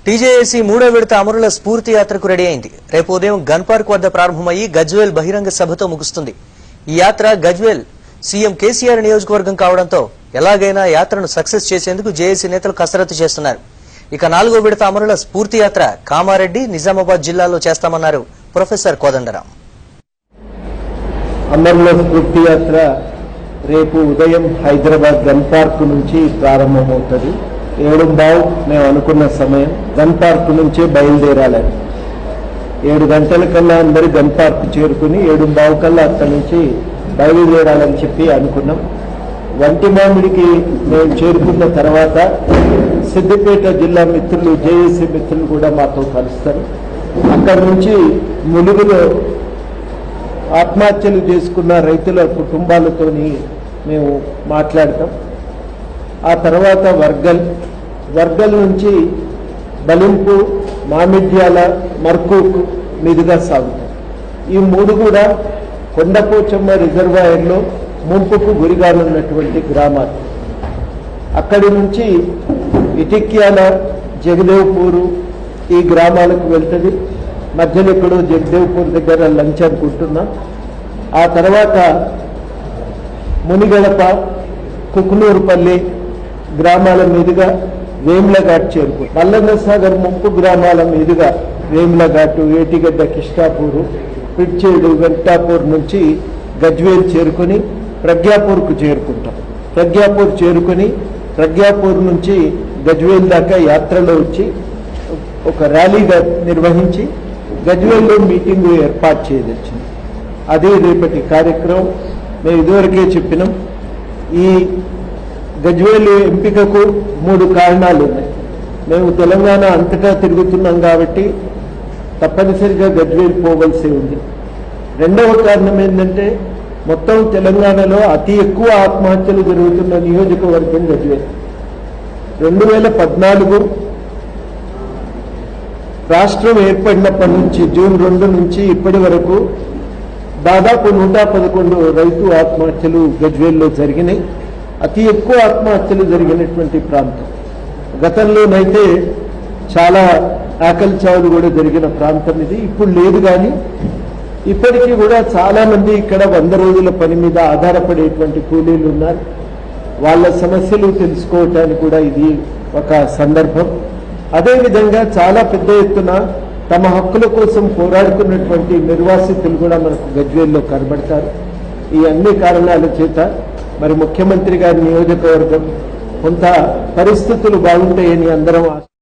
TJAC మూడో విడత అమరుల స్ఫూర్తి యాత్రకు రెడీ అయింది. రేపు ఉదయం గన్ పార్క్ వద్ద ప్రారంభమయ్యి గజ్వేల్ బహిరంగ సభతో ముగుస్తుంది. ఈ యాత్ర గజ్వేల్ సీఎం కేసీఆర్ నియోజకవర్గం కావడంతో ఎలాగైనా యాత్రను సక్సెస్ చేసేందుకు జేఏసీ నేతలు కసరత్తు చేస్తున్నారు. ఇక నాలుగో విడత అమరుల స్ఫూర్తి యాత్ర కామారెడ్డి, నిజామాబాద్ జిల్లాలో చేస్తామన్నారు ప్రొఫెసర్ కోదండరాం. అమరుల స్ఫూర్తి యాత్ర రేపు ఉదయం హైదరాబాద్ గన్ పార్క్ నుంచి ప్రారంభమవుతుంది. 7:15 మేము అనుకున్న సమయం. గన్ పార్క్ నుంచే బయలుదేరాలని 7 గంటల కల్లా అందరూ గన్ పార్క్ చేరుకుని 7:15 కల్లా అక్కడి నుంచి బయలుదేరాలని చెప్పి అనుకున్నాం. వంటిమామిడికి మేము చేరుకున్న తర్వాత సిద్దిపేట జిల్లా మిత్రులు, జేఏసీ మిత్రులు కూడా మాతో కలుస్తారు. అక్కడి నుంచి ములుగులో ఆత్మహత్యలు చేసుకున్న రైతుల కుటుంబాలతోని మేము మాట్లాడతాం. ఆ తర్వాత వర్గల్ నుంచి బలింపు, మామిడ్యాల, మర్కూక్ మీదుగా సాగుతాం. ఈ మూడు కూడా కొండపోచమ్మ రిజర్వాయర్లో ముంపుకు గురిగానున్నటువంటి గ్రామాలు. అక్కడి నుంచి ఇటిక్యాల, జగదేవ్పూరు ఈ గ్రామాలకు వెళ్తుంది. మధ్యలో ఎక్కడో జగదేవ్పూర్ దగ్గర లంచ్ అనుకుంటున్నాం. ఆ తర్వాత మునిగడప, కుకునూరుపల్లి గ్రామాల మీదుగా వేములఘాట్ చేరుకు, మల్లన్న సాగర్ ముంపు గ్రామాల మీదుగా వేములఘాటు, ఏటిగడ్డ, కిష్టాపూరు, పిడ్చేడు, వెంకటాపూర్ నుంచి గజ్వేల్ చేరుకుని ప్రజ్ఞాపూర్కు చేరుకుంటాం. ప్రజ్ఞాపూర్ చేరుకుని ప్రజ్ఞాపూర్ నుంచి గజ్వేల్ దాకా యాత్రలో వచ్చి ఒక ర్యాలీగా నిర్వహించి గజ్వేల్లో మీటింగు ఏర్పాటు చేయదొచ్చింది. అదే రేపటి కార్యక్రమం. మేము ఇదివరకే చెప్పినాం, ఈ గజ్వేల్ ఎంపికకు 3 కారణాలు ఉన్నాయి. మేము తెలంగాణ అంతటా తిరుగుతున్నాం కాబట్టి తప్పనిసరిగా గజ్వేల్ పోవలసి ఉంది. రెండవ కారణం ఏంటంటే, మొత్తం తెలంగాణలో అతి ఎక్కువ ఆత్మహత్యలు జరుగుతున్న నియోజకవర్గం గజ్వేల్. 2014 రాష్ట్రం ఏర్పడినప్పటి నుంచి జూన్ 2 నుంచి ఇప్పటి వరకు దాదాపు 111 రైతు ఆత్మహత్యలు గజ్వేల్లో జరిగినాయి. అతి ఎక్కువ ఆత్మహత్యలు జరిగినటువంటి ప్రాంతం. గతంలోనైతే చాలా ఆకలి చావులు కూడా జరిగిన ప్రాంతం ఇది. ఇప్పుడు లేదు, కానీ ఇప్పటికీ కూడా చాలామంది ఇక్కడ 100 రోజుల పని మీద ఆధారపడేటువంటి కూలీలు ఉన్నారు. వాళ్ళ సమస్యలు తెలుసుకోవటానికి కూడా ఇది ఒక సందర్భం. అదేవిధంగా చాలా పెద్ద ఎత్తున తమ హక్కుల కోసం పోరాడుతున్నటువంటి నిర్వాసితులు కూడా మనకు గజ్వేల్లో కనబడతారు. ఈ అన్ని కారణాల చేత మరి ముఖ్యమంత్రి గారి నియోజకవర్గం కొంత పరిస్థితులు బాగుంటాయని అందరం